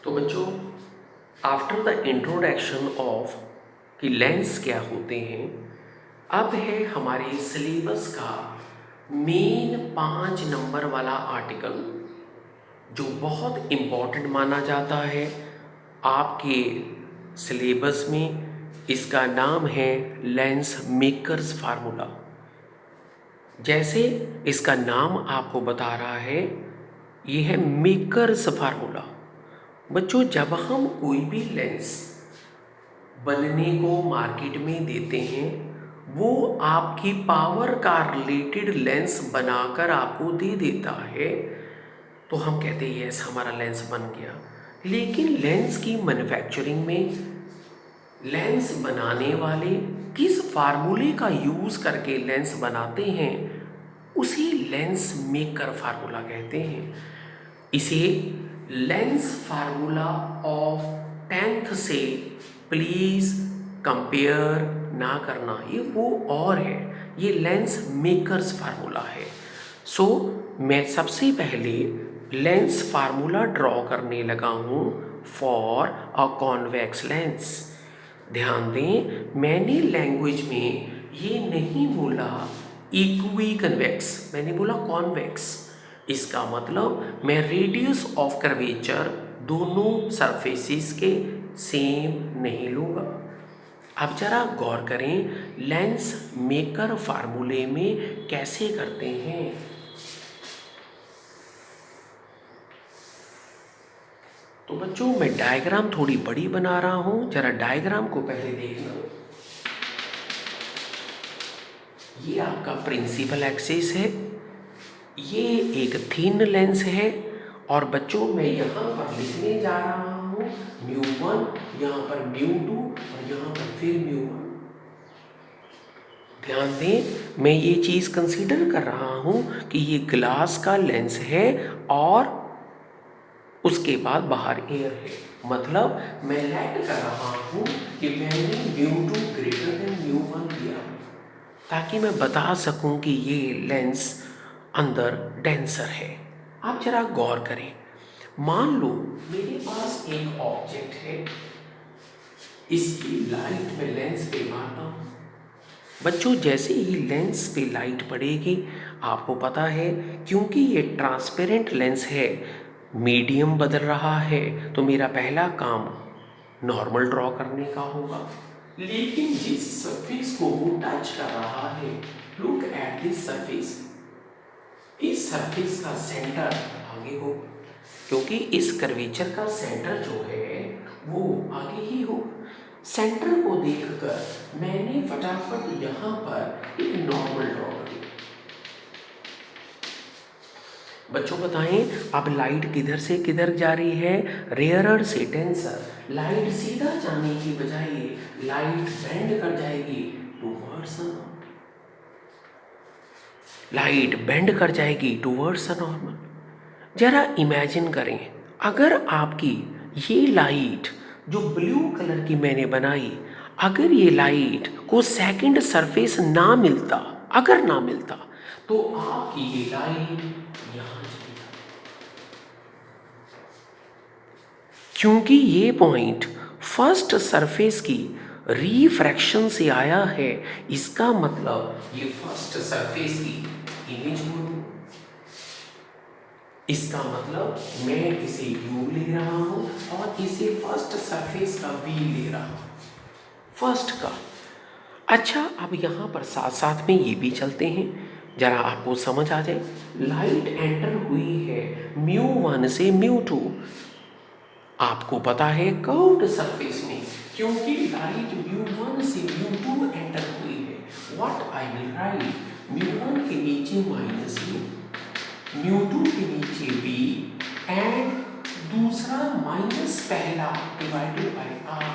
तो बच्चों, after the introduction of कि लेंस क्या होते हैं, अब है हमारे सिलेबस का मेन 5 नंबर वाला आर्टिकल जो बहुत इम्पॉर्टेंट माना जाता है आपके सिलेबस में। इसका नाम है लेंस मेकर्स फार्मूला। जैसे इसका नाम आपको बता रहा है, ये है मेकर्स फार्मूला। बच्चों, जब हम कोई भी लेंस बनने को मार्केट में देते हैं, वो आपकी पावर का रिलेटेड लेंस बनाकर आपको दे देता है, तो हम कहते हैं यस हमारा लेंस बन गया। लेकिन लेंस की मैन्युफैक्चरिंग में लेंस बनाने वाले किस फार्मूले का यूज़ करके लेंस बनाते हैं, उसी लेंस मेकर फार्मूला कहते हैं। इसे लेंस फार्मूला ऑफ 10th से प्लीज़ कंपेयर ना करना, ये वो और है, ये लेंस मेकर्स फार्मूला है। सो मैं सबसे पहले लेंस फार्मूला ड्रॉ करने लगा हूँ फॉर अ कॉन्वेक्स लेंस। ध्यान दें, मैंने लैंग्वेज में ये नहीं बोला इक्वी कन्वेक्स, मैंने बोला कॉन्वेक्स। इसका मतलब मैं रेडियस ऑफ कर्वेचर दोनों सरफेसेस के सेम नहीं लूँगा। अब जरा गौर करें लेंस मेकर फार्मूले में कैसे करते हैं। तो बच्चों, मैं डायग्राम थोड़ी बड़ी बना रहा हूँ, जरा डायग्राम को पहले देखना। ये आपका प्रिंसिपल एक्सिस है, ये एक थिन लेंस है, और बच्चों मैं यहाँ पर लिखने जा रहा हूँ μ1, यहाँ पर μ2 और यहाँ पर फिर μ1। ध्यान दें, मैं ये चीज़ कंसीडर कर रहा हूँ कि ये ग्लास का लेंस है और उसके बाद बाहर एयर है। मतलब मैं लेट कर रहा हूँ कि मैंने μ2 ग्रेटर देन μ1 दिया, ताकि मैं बता सकूं कि ये लेंस अंदर डेंसर है। आप जरा गौर करें, मान लो मेरे पास एक ऑब्जेक्ट है, इसकी लाइट मैं लेंस पे मारता हूँ। बच्चों, जैसे ही लेंस पे लाइट पड़ेगी, आपको पता है क्योंकि ये ट्रांसपेरेंट लेंस है, मीडियम बदल रहा है, तो मेरा पहला काम नॉर्मल ड्रॉ करने का होगा। लेकिन जिस सरफेस को वो टच कर रहा है, लुक एट दिस सरफेस, इस सरफेस का सेंटर आगे हो, क्योंकि इस कर्वेचर का सेंटर जो है वो आगे ही हो। सेंटर को देखकर मैंने फटाफट यहाँ पर एक नॉर्मल ड्रॉ कर दिया। बच्चों बताएं, अब लाइट किधर से किधर जा रही है, रेयरर से डेंसर। लाइट सीधा जाने की बजाय लाइट बेंड कर जाएगी टूवर्ड्स नॉर्मल, लाइट बेंड कर जाएगी टूवर्ड्स नॉर्मल। जरा इमेजिन करें, अगर आपकी ये लाइट जो ब्लू कलर की मैंने बनाई, अगर ये लाइट को सेकंड सरफेस ना मिलता, अगर ना मिलता, तो आपकी ये लाइट यहाँ चली जाती, क्योंकि ये पॉइंट फर्स्ट सरफेस की रिफ्रैक्शन से आया है। इसका मतलब ये फर्स्ट सरफेस की इमेज होगी। इसका मतलब मैं इसे u ले रहा हूँ और इसे फर्स्ट सरफेस का v ले रहा हूँ, फर्स्ट का। अच्छा, अब यहाँ पर साथ साथ में ये भी चलते हैं, जरा आपको समझ आ जाए। लाइट एंटर हुई है μ1 से μ2, आपको पता है कर्व्ड सरफेस में, क्योंकि लाइट μ1 से μ2 एंटर हुई है, व्हाट आई विल राइट, μ1 के नीचे माइनस μ2 के नीचे v एंड दूसरा माइनस पहला डिवाइडेड बाय r।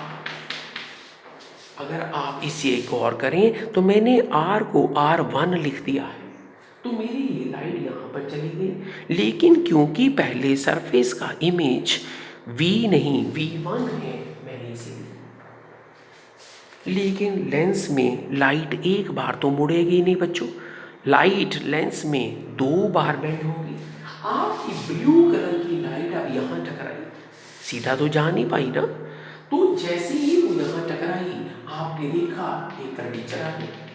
अगर आप इसे गौर करें तो मैंने r को r1 लिख दिया है, तो मेरी ये लाइट यहाँ पर चली गई। लेकिन क्योंकि पहले सरफेस का इमेज v नहीं v1 है, मैंने इसे लेकिन लेंस में लाइट एक बार तो मुड़ेगी नहीं बच्चों, लाइट लेंस में 2 बार बेंड होगी। आपकी ब्लू कलर की लाइट अब यहाँ टकराई, सीधा तो जा नहीं पाई ना। तो जैसे ही वो यहाँ टकराई, आपने देखा एक कर्वेचर आ गया,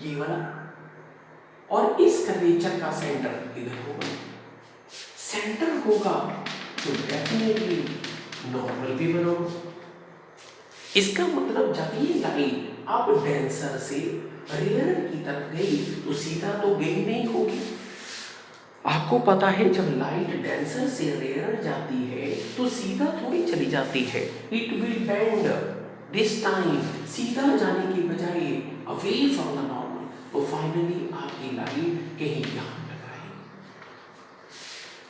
ये वाला, और इस कर्वेचर का सेंटर इधर होगा। सेंटर होगा तो डेफिनेटली नॉर्मल भी बनाओ। इसका मतलब जब ये लाइन अब डेंसर से रेयर की तरफ गई तो सीधा तो गई नहीं होगी। आपको पता है जब लाइट डेंसर से रेयर जाती है तो सीधा थोड़ी चली जाती है, it will bend this time, सीधा जाने की बजाय अवे फ्रॉम द नॉर्मल। तो फाइनली आपकी लाइट कहीं यहाँ टकराई,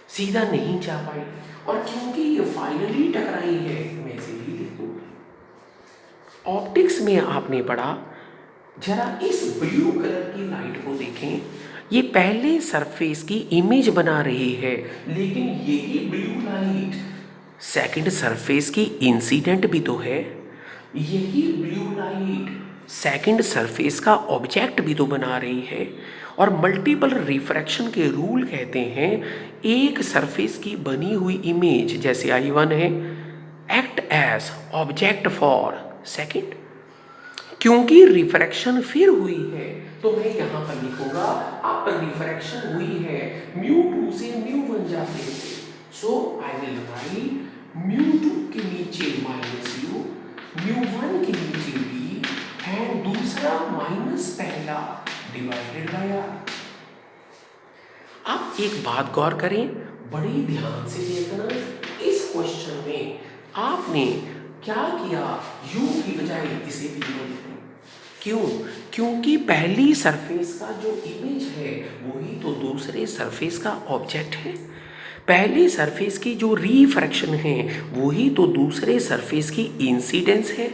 सीधा नहीं जा पाई। और क्योंकि ये फाइनली टकराई है, मैं इसे भी लिख दूंगा। ऑप्टिक्स में आपने पढ़ा, जरा इस ब्लू कलर की लाइट को देखें, ये पहले सरफेस की इमेज बना रही है, लेकिन यही ब्लू लाइट सेकंड सरफेस की इंसिडेंट भी तो है। यही ब्लू लाइट सेकंड सरफेस का ऑब्जेक्ट भी तो बना रही है। और मल्टीपल रिफ्रैक्शन के रूल कहते हैं एक सरफेस की बनी हुई इमेज, जैसे I1 है, act as object for second. क्योंकि रिफ्रैक्शन फिर हुई है तो मैं यहाँ पर लिखूंगा, आप रिफ्रैक्शन हुई है, μ2 से μ1 जाते हैं, सो आई विल राइट μ2 के नीचे -u, μ1 के नीचे v, एंड दूसरा माइनस पहला डिवाइडेड बाय r। आप एक बात गौर करें, बड़ी ध्यान से देखना, इस क्वेश्चन में आपने क्या किया, u की बजाय इसे भी लिखा। क्यों? क्योंकि पहली सरफेस का जो इमेज है वही तो दूसरे सरफेस का ऑब्जेक्ट है। पहली सरफेस की जो रिफ्रैक्शन है वही तो दूसरे सरफेस की इंसिडेंस है।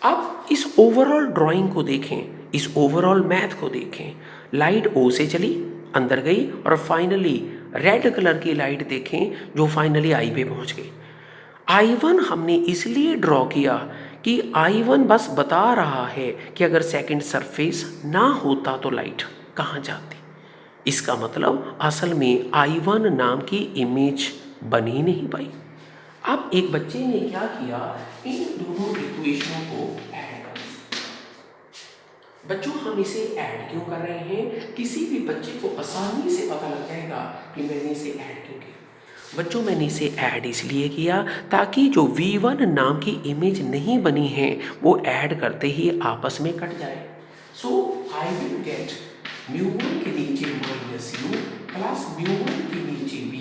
अब इस ओवरऑल ड्राइंग को देखें, इस ओवरऑल मैथ को देखें। लाइट O से चली, अंदर गई, और फाइनली रेड कलर की लाइट देखें जो फाइनली I पे पहुंच गई। I1 हमने इसलिए ड्रॉ किया कि I1 बस बता रहा है कि अगर सेकंड सरफेस ना होता तो लाइट कहाँ जाती। इसका मतलब असल में I1 नाम की इमेज बन ही नहीं पाई। अब एक बच्चे ने क्या किया, इन दोनों इक्वेशनों को ऐड कर दिया। बच्चों हम इसे ऐड क्यों कर रहे हैं, किसी भी बच्चे को आसानी से पता लग जाएगा कि मैंने इसे ऐड क्यों किया। बच्चों मैंने इसे ऐड इसलिए किया ताकि जो V1 नाम की इमेज नहीं बनी है वो ऐड करते ही आपस में कट जाए। सो आई विल गेट μ1 के नीचे -u प्लस μ1 के नीचे v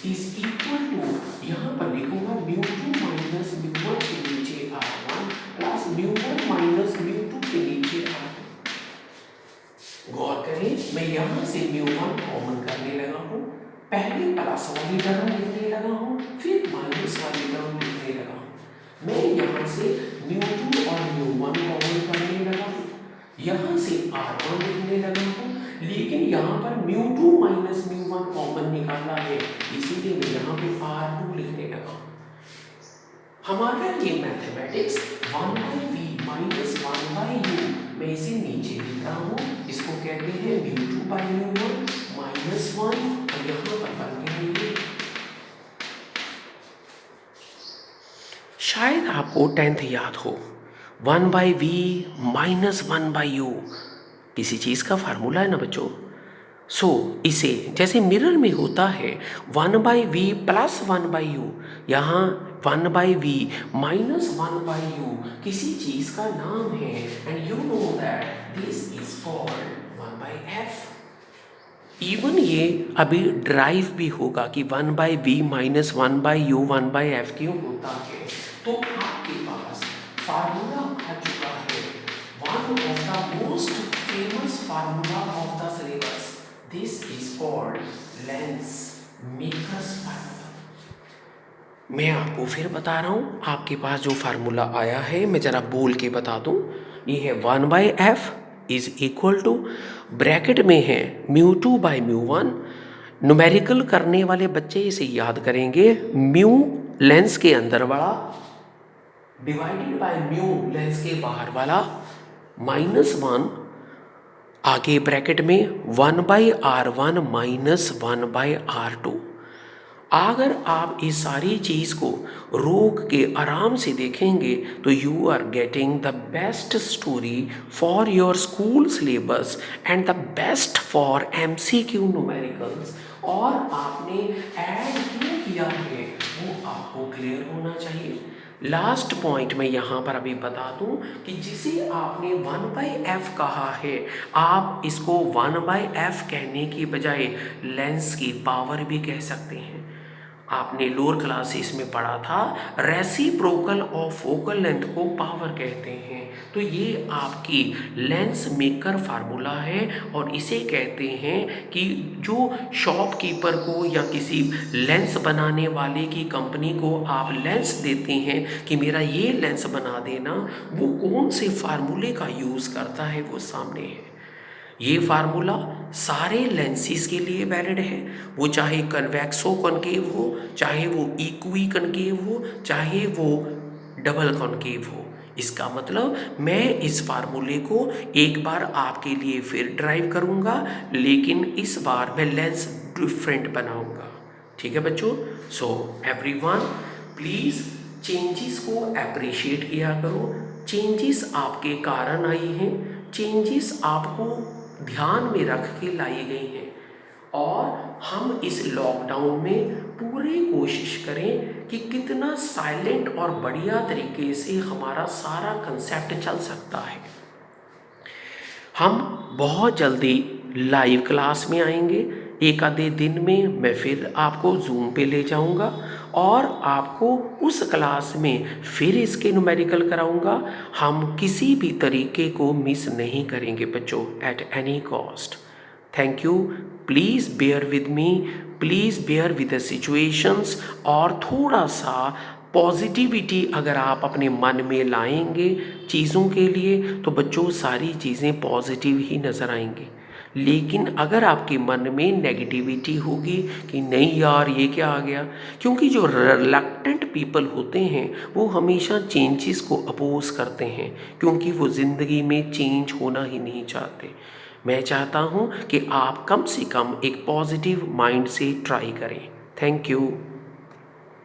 इज इक्वल टू, यहाँ पर लिखूंगा μ2 माइनस μ1 के नीचे r1 प्लस μ1 माइनस μ2 के नीचे r2। गौर करें, मैं यहाँ से μ1 कॉमन करने लगा हूँ, पहले प्लस वाली टर्म लिखने लगा हूँ, फिर माइनस वाली टर्म लिखने लगा हूँ। मैं यहाँ से μ2 और μ1 कॉमन करने लगा हूँ, यहाँ से r1 लिखने लगा हूँ, लेकिन यहाँ पर μ2 माइनस μ1 कॉमन निकालना है, इसीलिए मैं यहाँ पे r2 लिखने लगा हूँ। हमारा ये मैथमेटिक्स 1/v माइनस 1/u, मैं इसे नीचे लिख रहा हूँ, इसको कहते हैं μ2/μ1 माइनस 1, और यहाँ पर बन गया। शायद आपको 10th याद हो, 1/v माइनस 1/u किसी चीज़ का फार्मूला है ना बच्चों। सो इसे जैसे मिरर में होता है 1/v प्लस 1/u, यहाँ 1/v माइनस 1/u किसी चीज़ का नाम है, and you know that this is called 1/f। Even ये अभी ड्राइव भी होगा कि 1/v माइनस 1/u 1/f क्यों होता है, तो आपके पास फार्मूला आ चुका है, one of the most famous formula of the syllabus, this is called lens makers formula. मैं आपको फिर बता रहा हूँ, आपके पास जो फार्मूला आया है मैं जरा बोल के बता दूँ, ये है 1/f is equal to, bracket में है μ2/μ1। न्यूमेरिकल करने वाले बच्चे इसे याद करेंगे, म्यू लेंस के अंदर वाला डिवाइडेड बाय म्यू लेंस के बाहर वाला, -1 आगे ब्रैकेट में 1/r1 माइनस 1/r2। अगर आप इस सारी चीज़ को रोक के आराम से देखेंगे तो you are getting the best story for your school syllabus and the best for MCQ numericals. और आपने ऐड क्यों किया है वो आपको क्लियर होना चाहिए। लास्ट पॉइंट मैं यहाँ पर अभी बता दूँ कि जिसे आपने 1/f कहा है, आप इसको 1/f कहने की बजाय लेंस की पावर भी कह सकते हैं। आपने लोअर क्लासेस में पढ़ा था रेसिप्रोकल ऑफ फोकल लेंथ को पावर कहते हैं। तो ये आपकी लेंस मेकर फार्मूला है और इसे कहते हैं कि जो शॉपकीपर को या किसी लेंस बनाने वाले की कंपनी को आप लेंस देते हैं कि मेरा ये लेंस बना देना, वो कौन से फार्मूले का यूज़ करता है वो सामने है। ये फार्मूला सारे लेंसेज के लिए वैलिड है, वो चाहे कन्वेक्सो कॉनकेव हो, चाहे वो इक्वी कॉनकेव हो, चाहे वो डबल कॉनकेव हो। इसका मतलब मैं इस फार्मूले को एक बार आपके लिए फिर ड्राइव करूँगा, लेकिन इस बार मैं लेंस डिफरेंट बनाऊँगा। ठीक है बच्चों। सो एवरीवन प्लीज़ चेंजेस को अप्रिशिएट किया करो। चेंजेस आपके कारण आई हैं, चेंजेस आपको ध्यान में रख के लाई गई हैं और हम इस लॉकडाउन में पूरी कोशिश करें कि कितना साइलेंट और बढ़िया तरीके से हमारा सारा कंसेप्ट चल सकता है। हम बहुत जल्दी लाइव क्लास में आएंगे। एक आधे दिन में मैं फिर आपको जूम पे ले जाऊंगा और आपको उस क्लास में फिर इसके न्यूमेरिकल कराऊंगा। हम किसी भी तरीके को मिस नहीं करेंगे बच्चों, at any cost. Thank you. Please bear with me, please bear with the situations. और थोड़ा सा पॉजिटिविटी अगर आप अपने मन में लाएंगे चीज़ों के लिए तो बच्चों सारी चीज़ें पॉजिटिव ही नज़र आएंगी। लेकिन अगर आपके मन में नेगेटिविटी होगी कि नहीं यार ये क्या आ गया, क्योंकि जो रिलक्टेंट पीपल होते हैं वो हमेशा चेंजेस को अपोज करते हैं, क्योंकि वो ज़िंदगी में चेंज होना ही नहीं चाहते। मैं चाहता हूँ कि आप कम से कम एक पॉजिटिव माइंड से ट्राई करें। Thank you.